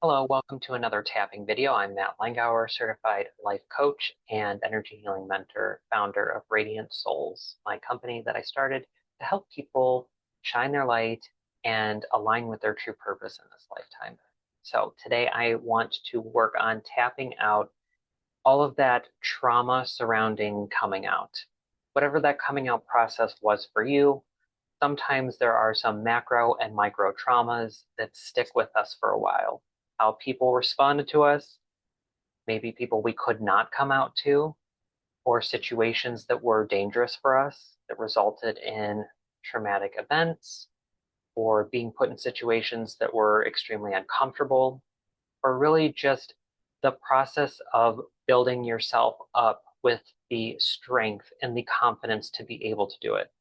Hello, welcome to another tapping video. I'm Matt Langauer, certified life coach and energy healing mentor, founder of Radiant Souls, my company that I started to help people shine their light and align with their true purpose in this lifetime. So today I want to work on tapping out all of that trauma surrounding coming out. Whatever that coming out process was for you, sometimes there are some macro and micro traumas that stick with us for a while. How people responded to us, maybe people we could not come out to, or situations that were dangerous for us that resulted in traumatic events, or being put in situations that were extremely uncomfortable, or really just the process of building yourself up with the strength and the confidence to be able to do it.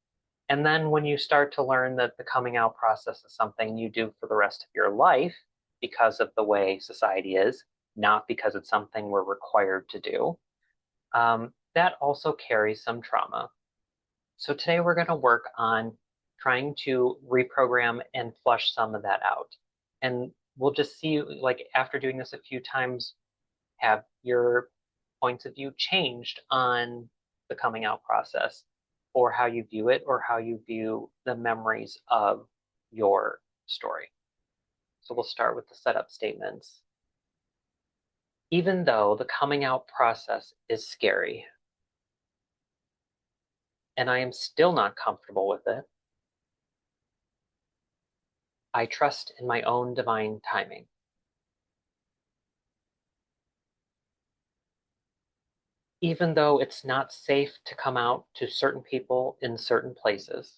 And then when you start to learn that the coming out process is something you do for the rest of your life because of the way society is, not because it's something we're required to do, that also carries some trauma. So today we're going to work on trying to reprogram and flush some of that out. And we'll just see, like, after doing this a few times, have your points of view changed on the coming out process, or how you view it, or how you view the memories of your story. So we'll start with the setup statements. Even though the coming out process is scary, and I am still not comfortable with it, I trust in my own divine timing. Even though it's not safe to come out to certain people in certain places,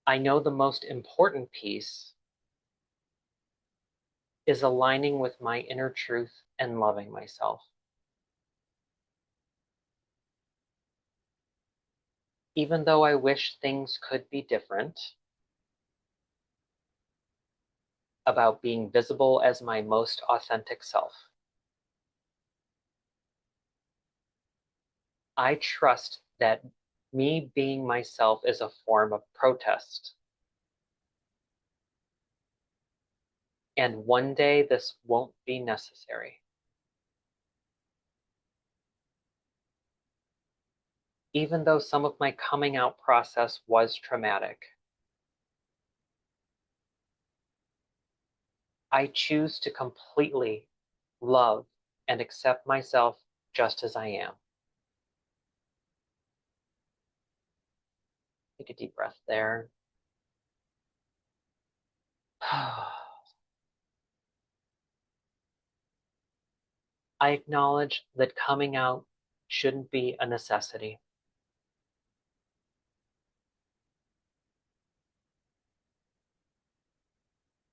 I know the most important piece is aligning with my inner truth and loving myself. Even though I wish things could be different, about being visible as my most authentic self, I trust that me being myself is a form of protest. And one day this won't be necessary. Even though some of my coming out process was traumatic, I choose to completely love and accept myself just as I am. Take a deep breath there. I acknowledge that coming out shouldn't be a necessity.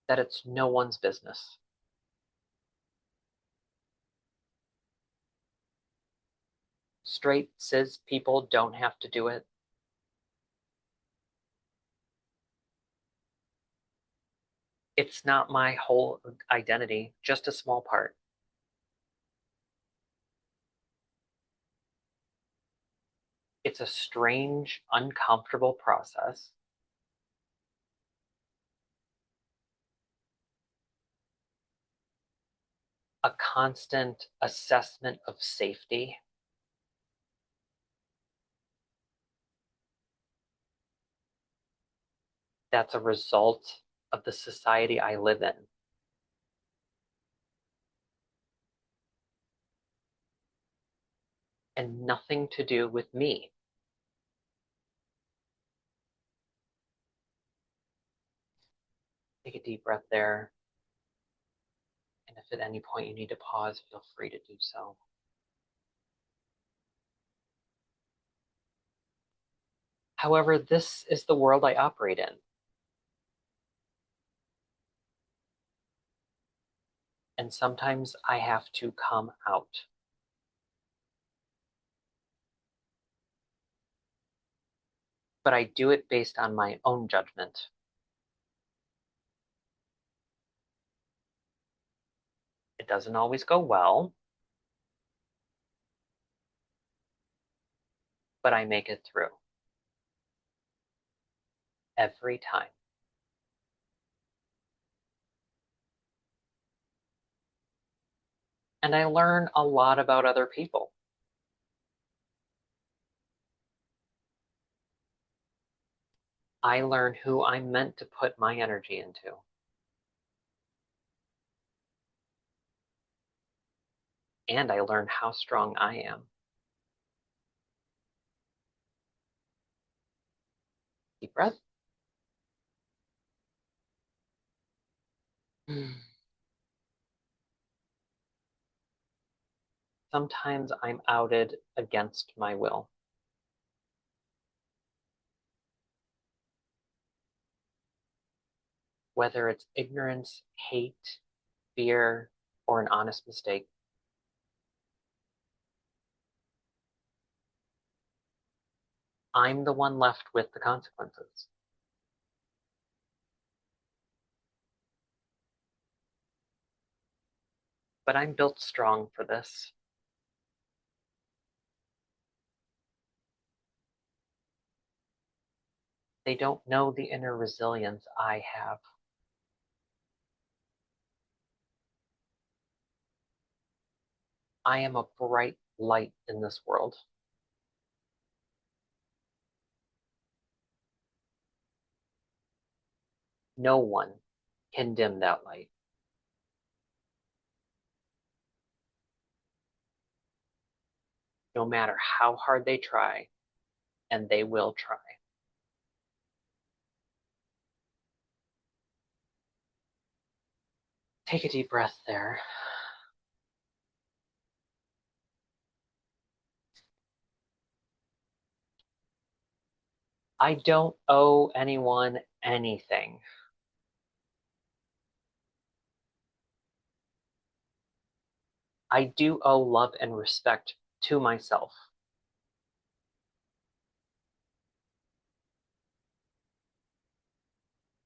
That it's no one's business. Straight cis people don't have to do it. It's not my whole identity, just a small part. It's a strange, uncomfortable process. A constant assessment of safety. That's a result of the society I live in. And nothing to do with me. Take a deep breath there. And if at any point you need to pause, feel free to do so. However, this is the world I operate in. And sometimes I have to come out. But I do it based on my own judgment. It doesn't always go well, but I make it through every time. And I learn a lot about other people. I learn who I'm meant to put my energy into. And I learn how strong I am. Deep breath. Sometimes I'm outed against my will, whether it's ignorance, hate, fear, or an honest mistake. I'm the one left with the consequences. But I'm built strong for this. They don't know the inner resilience I have. I am a bright light in this world. No one can dim that light, no matter how hard they try, and they will try. Take a deep breath there. I don't owe anyone anything. I do owe love and respect to myself.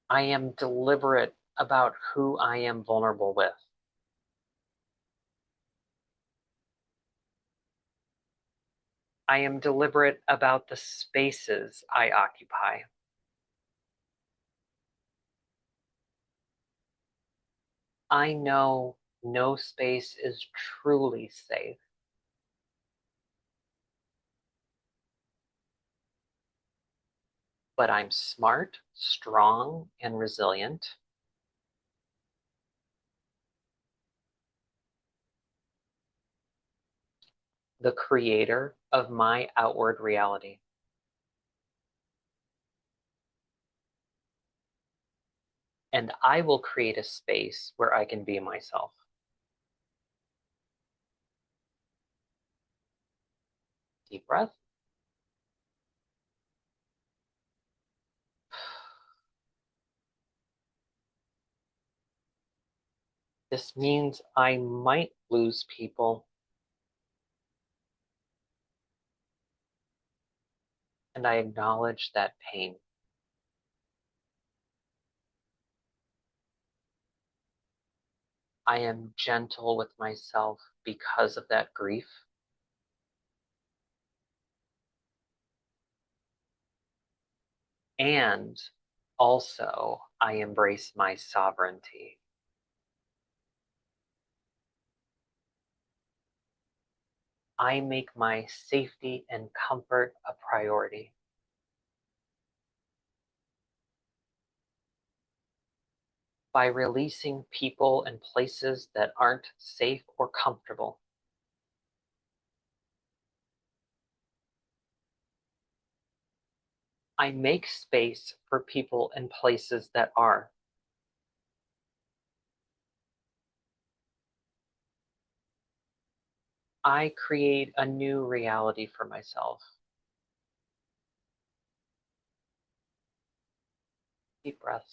I am deliberate about who I am vulnerable with. I am deliberate about the spaces I occupy. I know no space is truly safe, but I'm smart, strong, and resilient. The creator of my outward reality. And I will create a space where I can be myself. Deep breath. This means I might lose people, and I acknowledge that pain. I am gentle with myself because of that grief. And also, I embrace my sovereignty. I make my safety and comfort a priority. By releasing people and places that aren't safe or comfortable, I make space for people and places that are. I create a new reality for myself. Deep breath.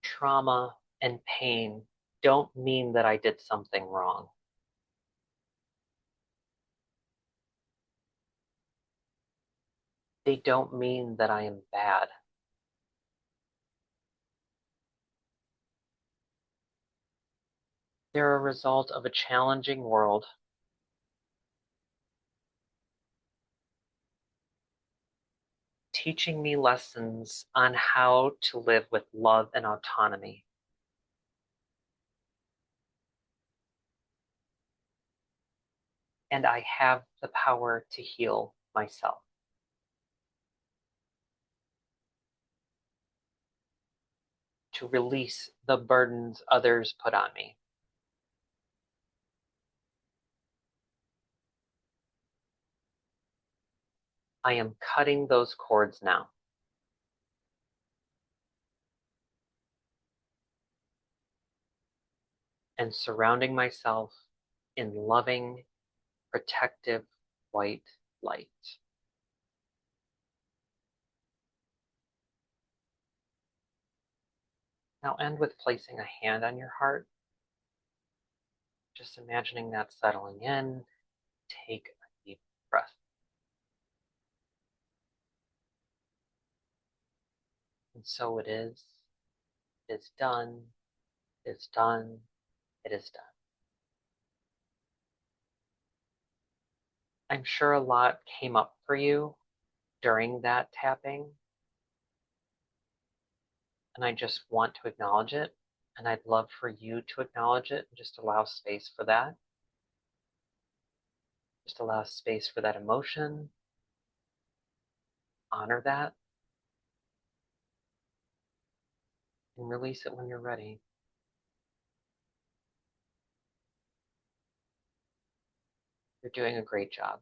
Trauma and pain don't mean that I did something wrong. They don't mean that I am bad. They're a result of a challenging world, teaching me lessons on how to live with love and autonomy. And I have the power to heal myself. To release the burdens others put on me. I am cutting those cords now. And surrounding myself in loving, protective white light. Now end with placing a hand on your heart. Just imagining that settling in. Take a deep breath. And so it is. It is done. It is done. It is done. I'm sure a lot came up for you during that tapping. And I just want to acknowledge it. And I'd love for you to acknowledge it and just allow space for that. Just allow space for that emotion. Honor that. And release it when you're ready. You're doing a great job.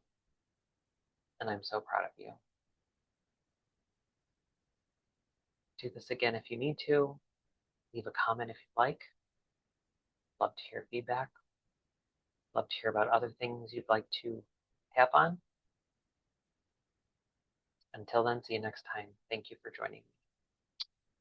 And I'm so proud of you. Do this again if you need to. Leave a comment if you'd like. Love to hear feedback. Love to hear about other things you'd like to tap on. Until then, see you next time. Thank you for joining me.